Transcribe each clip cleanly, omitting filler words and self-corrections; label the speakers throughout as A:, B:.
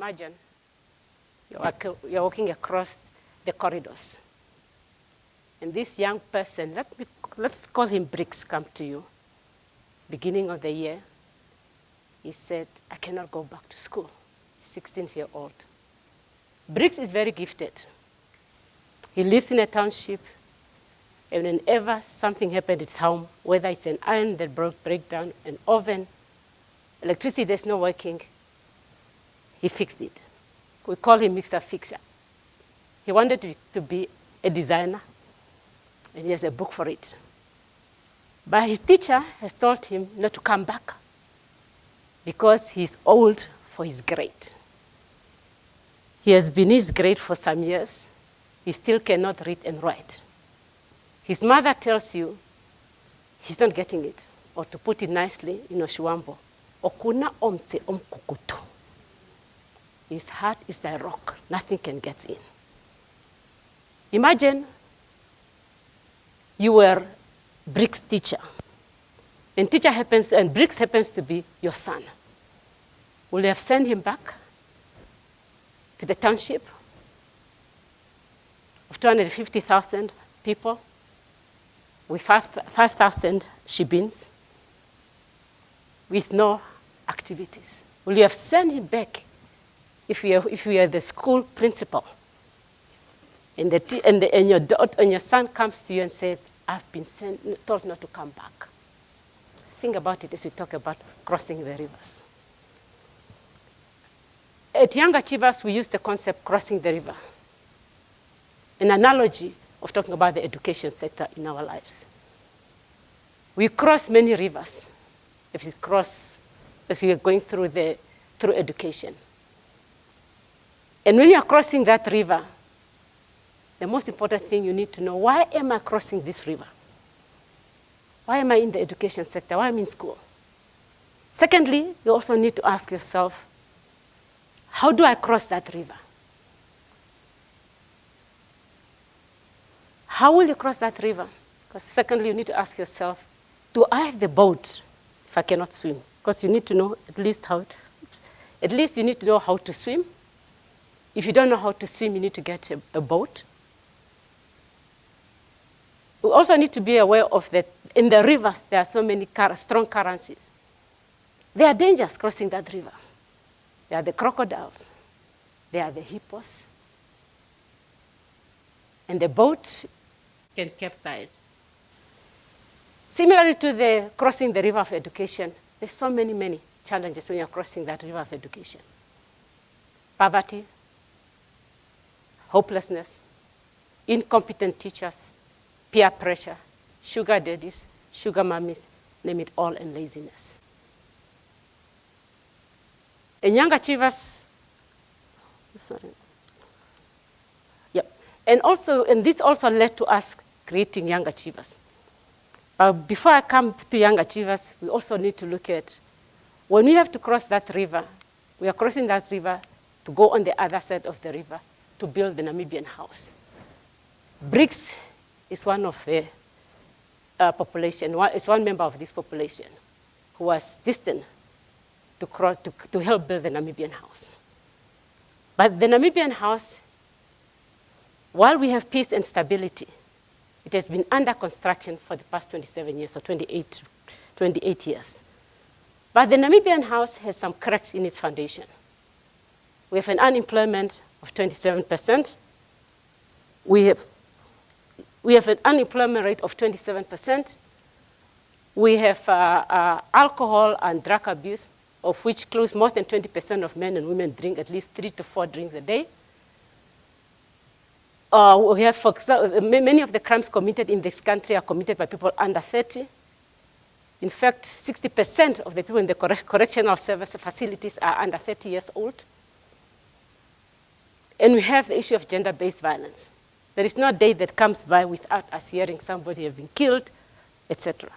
A: Imagine you're walking across the corridors. And this young person, let's call him Briggs, come to you. It's beginning of the year. He said, I cannot go back to school. 16-year-old. Briggs is very gifted. He lives in a township, and whenever something happened at his home, whether it's an iron that break down, an oven, electricity that's not working, he fixed it. We call him Mr. Fixer. He wanted to be a designer, and he has a book for it. But his teacher has told him not to come back because he's old for his grade. He has been in his grade for some years. He still cannot read and write. His mother tells you he's not getting it, or to put it nicely in Oshuambo, okuna omtse omkukutu. His heart is the rock. Nothing can get in. Imagine you were Briggs' teacher, and Briggs happens to be your son. Will you have sent him back to the township of 250,000 people with 5,000 shebins with no activities? Will you have sent him back if you are the school principal and your son comes to you and says, I've been told not to come back? Think about it as we talk about crossing the rivers. At Young Achievers, we use the concept crossing the river, an analogy of talking about the education sector in our lives. We cross many rivers as we are going through education. And when you are crossing that river, the most important thing you need to know, why am I crossing this river? Why am I in the education sector? Why am I in school? Secondly, you also need to ask yourself, how do I cross that river? How will you cross that river? Because secondly, you need to ask yourself, do I have the boat if I cannot swim? Because you need to know at least you need to know how to swim. If you don't know how to swim, you need to get a boat. We also need to be aware of that in the rivers, there are so many strong currents. There are dangers crossing that river. There are the crocodiles. There are the hippos. And the boat can capsize. Similarly to the crossing the river of education, there's so many challenges when you're crossing that river of education. Poverty, hopelessness, incompetent teachers, peer pressure, sugar daddies, sugar mummies, name it all, and laziness. In Young Achievers, and this also led to us creating Young Achievers. But before I come to Young Achievers, we also need to look at when we have to cross that river, we are crossing that river to go on the other side of the river to build the Namibian house. Briggs is one of the population, is one member of this population who was destined to help build the Namibian house. But the Namibian house, while we have peace and stability, it has been under construction for the past 27 years, or 28 years. But the Namibian house has some cracks in its foundation. We have an unemployment of 27%. We have an unemployment rate of 27%. We have alcohol and drug abuse, of which close more than 20% of men and women drink at least 3 to 4 drinks a day. We have, for example, many of the crimes committed in this country are committed by people under 30. In fact, 60% of the people in the correctional service facilities are under 30 years old. And we have the issue of gender-based violence. There is no day that comes by without us hearing somebody have been killed, etc.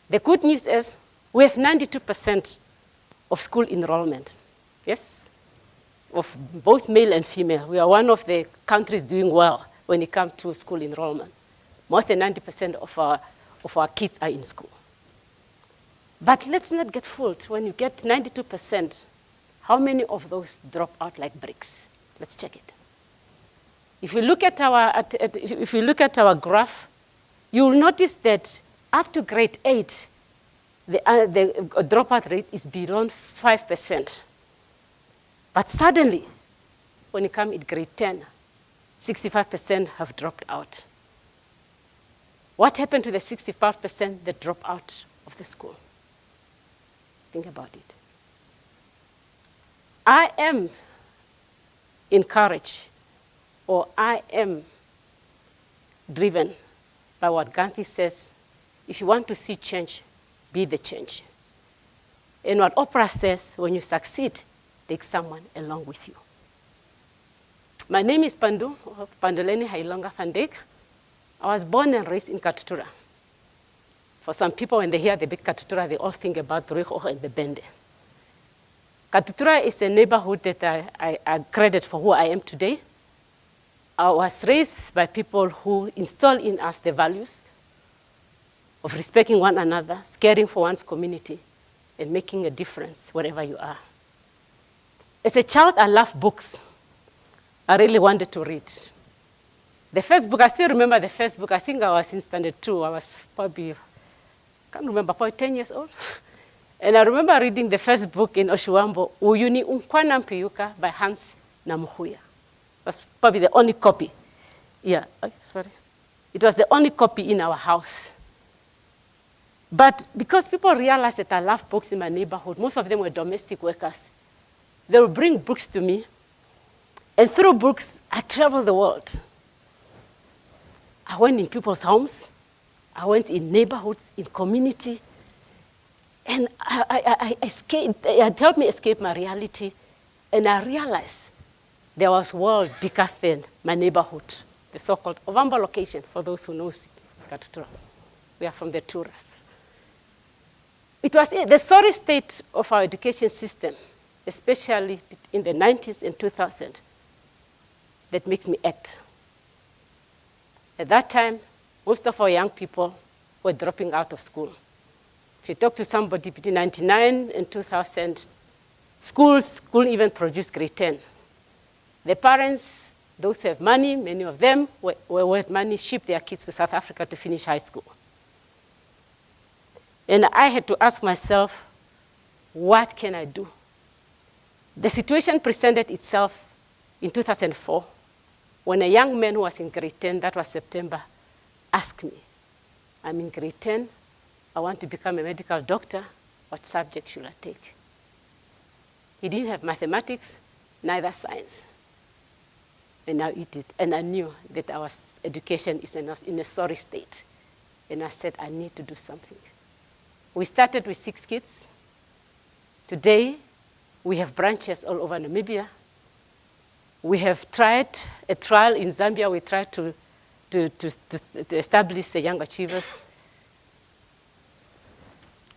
A: The good news is we have 92% of school enrollment, yes, of both male and female. We are one of the countries doing well when it comes to school enrollment. More than 90% of our kids are in school. But let's not get fooled. When you get 92%, how many of those drop out like bricks? Let's check it. If we look at our graph, you will notice that up to grade 8, the dropout rate is below 5%. But suddenly, when you come in grade 10, 65% have dropped out. What happened to the 65% that dropped out of the school? Think about it. I am encouraged, or I am driven by what Gandhi says, if you want to see change, be the change. And what Oprah says, when you succeed, take someone along with you. My name is Pandu, Pandoleni Hailonga Fandek. I was born and raised in Katutura. For some people, when they hear the big Katutura, they all think about Ruihoho and the Bende. Katutura is a neighborhood that I credit for who I am today. I was raised by people who installed in us the values of respecting one another, caring for one's community, and making a difference wherever you are. As a child, I loved books. I really wanted to read. The first book, I still remember the first book. I think I was in standard 2. I was probably, can't remember, probably 10 years old. And I remember reading the first book in Oshuambo, Uyuni Unkwana Mpiyuka by Hans Namuhuya. That's probably the only copy. Yeah, sorry. It was the only copy in our house. But because people realized that I loved books in my neighborhood, most of them were domestic workers. They would bring books to me. And through books, I traveled the world. I went in people's homes. I went in neighborhoods, in community. And I escaped. It helped me escape my reality. And I realized there was a world bigger than my neighborhood, the so-called Ovamba location, for those who know Katutura. We are from the Turas. It was the sorry state of our education system, especially in the 90s and 2000, that makes me act. At that time, most of our young people were dropping out of school. If you talk to somebody between 1999 and 2000, schools couldn't even produce grade 10. The parents, those who have money, many of them with money, shipped their kids to South Africa to finish high school. And I had to ask myself, what can I do? The situation presented itself in 2004 when a young man who was in grade 10, that was September, asked me, I'm in grade 10, I want to become a medical doctor, what subject should I take? He didn't have mathematics, neither science. And I did it, and I knew that our education is in a sorry state. And I said, I need to do something. We started with 6 kids. Today, we have branches all over Namibia. We have tried a trial in Zambia. We tried to establish the young achievers.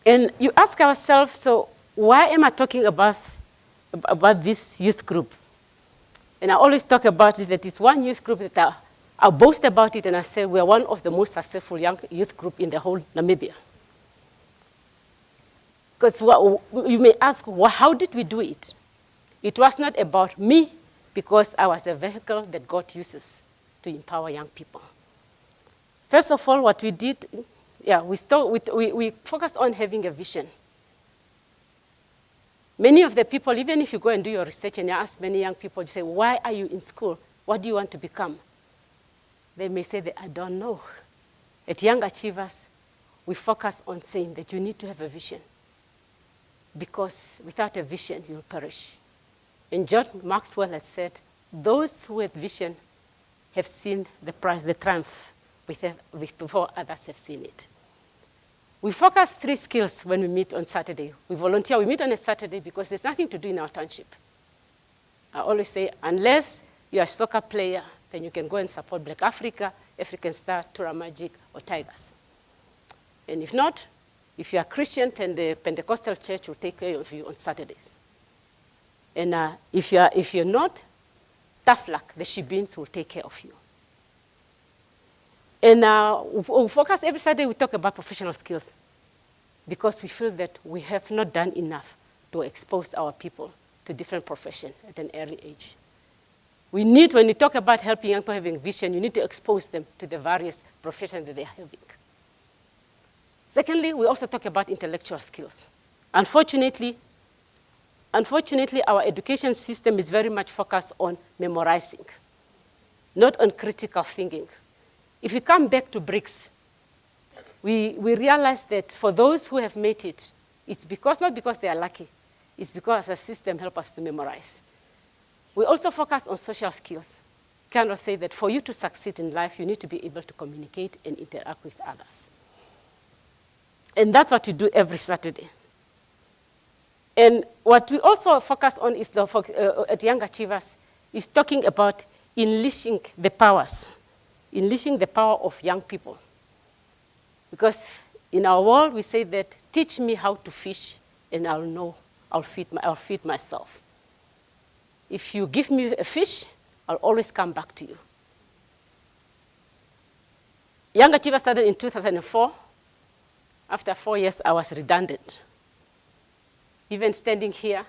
A: And you ask ourselves, so why am I talking about this youth group? And I always talk about it, that it's one youth group that I boast about it, and I say we're one of the most successful young youth group in the whole Namibia. Because you may ask, how did we do it? It was not about me, because I was a vehicle that God uses to empower young people. First of all, what we did, we focused on having a vision. Many of the people, even if you go and do your research and you ask many young people, you say, why are you in school? What do you want to become? They may say that I don't know. At Young Achievers, we focus on saying that you need to have a vision, because without a vision, you'll perish. And John Maxwell had said, those who have vision have seen the triumph before others have seen it. We focus 3 skills when we meet on Saturday. We volunteer. We meet on a Saturday because there's nothing to do in our township. I always say, unless you're a soccer player, then you can go and support Black Africa, African Star, Tura Magic, or Tigers. And if not, if you're a Christian, then the Pentecostal church will take care of you on Saturdays. And if you're not, tough luck, the Shibins will take care of you. And we focus every Saturday, we talk about professional skills, because we feel that we have not done enough to expose our people to different professions at an early age. We need, when you talk about helping young people having vision, you need to expose them to the various professions that they are having. Secondly, we also talk about intellectual skills. Unfortunately, our education system is very much focused on memorizing, not on critical thinking. If you come back to BRICS, we realize that for those who have made it, it's not because they are lucky, it's because the system helps us to memorize. We also focus on social skills. Kind of say that for you to succeed in life, you need to be able to communicate and interact with others. And that's what we do every Saturday. And what we also focus on is at Young Achievers is talking about unleashing the powers, unleashing the power of young people. Because in our world, we say that, teach me how to fish, and I'll feed myself. If you give me a fish, I'll always come back to you. Young Achievers started in 2004. After 4 years, I was redundant. Even standing here,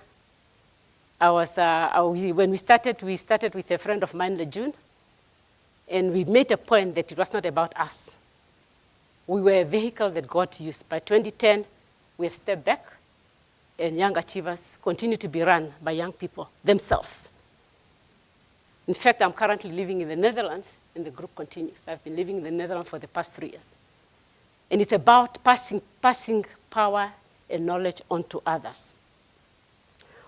A: when we started with a friend of mine, Lejun, and we made a point that it was not about us. We were a vehicle that God used. By 2010, we have stepped back, and Young Achievers continue to be run by young people themselves. In fact, I'm currently living in the Netherlands, and the group continues. I've been living in the Netherlands for the past 3 years. And it's about passing power and knowledge on to others.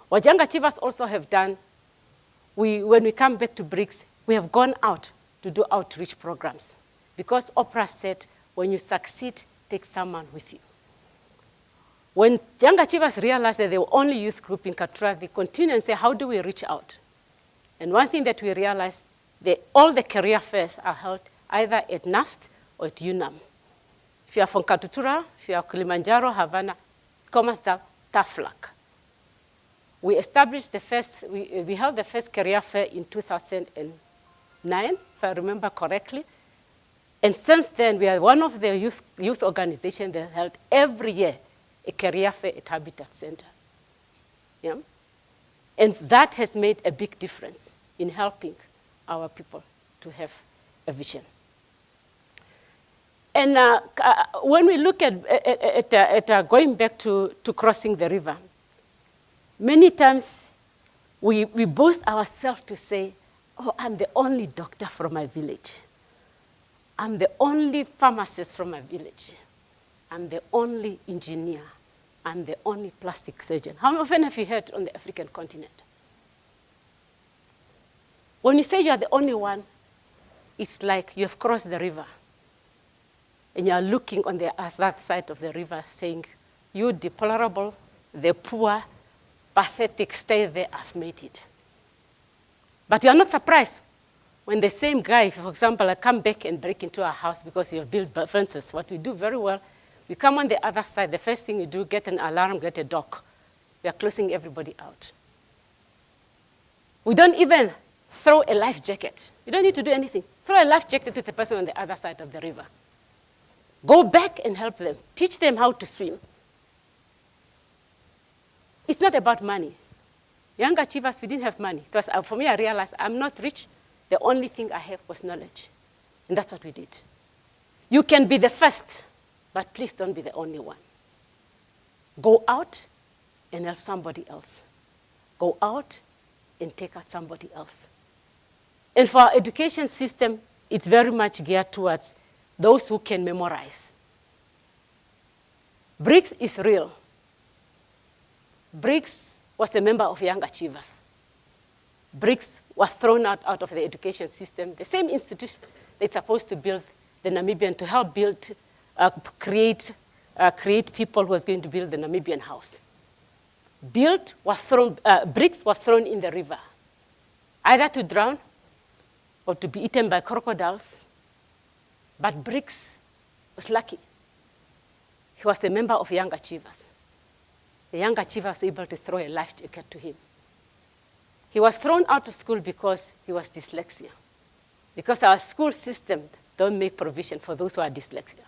A: What Young Achievers also have done, when we come back to BRICS, we have gone out to do outreach programs. Because Oprah said, when you succeed, take someone with you. When Young Achievers realized that they were only youth group in Katra, they continued and said, how do we reach out? And one thing that we realized, all the career fairs are held either at NAST or at UNAM. If you are from Katutura, if you are Kilimanjaro, Havana, Commercedale, tough luck. We established we held the first career fair in 2009, if I remember correctly. And since then, we are one of the youth organizations that held every year a career fair at Habitat Center. Yeah? And that has made a big difference in helping our people to have a vision. And when we look at going back to crossing the river, many times we boast ourselves to say, oh, I'm the only doctor from my village. I'm the only pharmacist from my village. I'm the only engineer. I'm the only plastic surgeon. How often have you heard on the African continent? When you say you are the only one, it's like you have crossed the river. And you are looking on the other side of the river saying, you deplorable, the poor, pathetic, stay there, I've made it. But we are not surprised when the same guy, for example, come back and break into our house because you have built fences. What we do very well, we come on the other side, the first thing we do, get an alarm, get a dog. We are closing everybody out. We don't even throw a life jacket. You don't need to do anything. Throw a life jacket to the person on the other side of the river. Go back and help them. Teach them how to swim. It's not about money. Young Achievers, we didn't have money. Because for me, I realized I'm not rich. The only thing I have was knowledge. And that's what we did. You can be the first, but please don't be the only one. Go out and help somebody else. Go out and take out somebody else. And for our education system, it's very much geared towards those who can memorize. BRICS is real. BRICS was a member of Young Achievers. BRICS was thrown out of the education system. The same institution that's supposed to build the Namibian, to help build, create people who was going to build the Namibian house. BRICS was thrown in the river, either to drown or to be eaten by crocodiles. But BRICS was lucky. He was a member of Young Achievers. The Young Achiever was able to throw a life jacket to him. He was thrown out of school because he was dyslexia. Because our school system don't make provision for those who are dyslexia.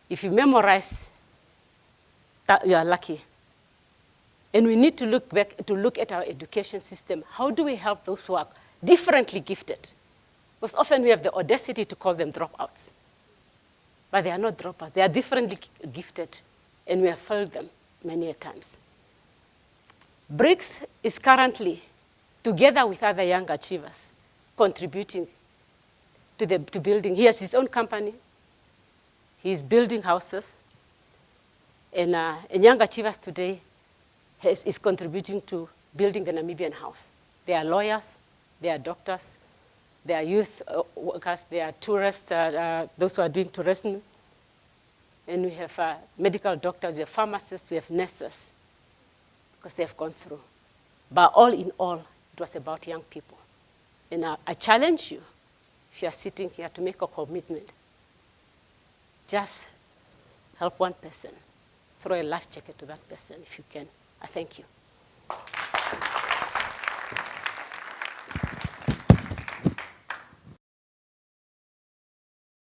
A: If you memorize, you are lucky. And we need to look back to look at our education system. How do we help those who are differently gifted? Because often we have the audacity to call them dropouts. But they are not dropouts. They are differently gifted, and we have failed them many a times. BRICS is currently, together with other young achievers, contributing to building. He has his own company. He's building houses. And Young Achievers today is contributing to building the Namibian house. They are lawyers, they are doctors, they are youth workers, they are tourists, those who are doing tourism. And we have medical doctors, we have pharmacists, we have nurses, because they have gone through. But all in all, it was about young people. And I challenge you, if you are sitting here, to make a commitment. Just help one person. Throw a life jacket to that person if you can. I thank you.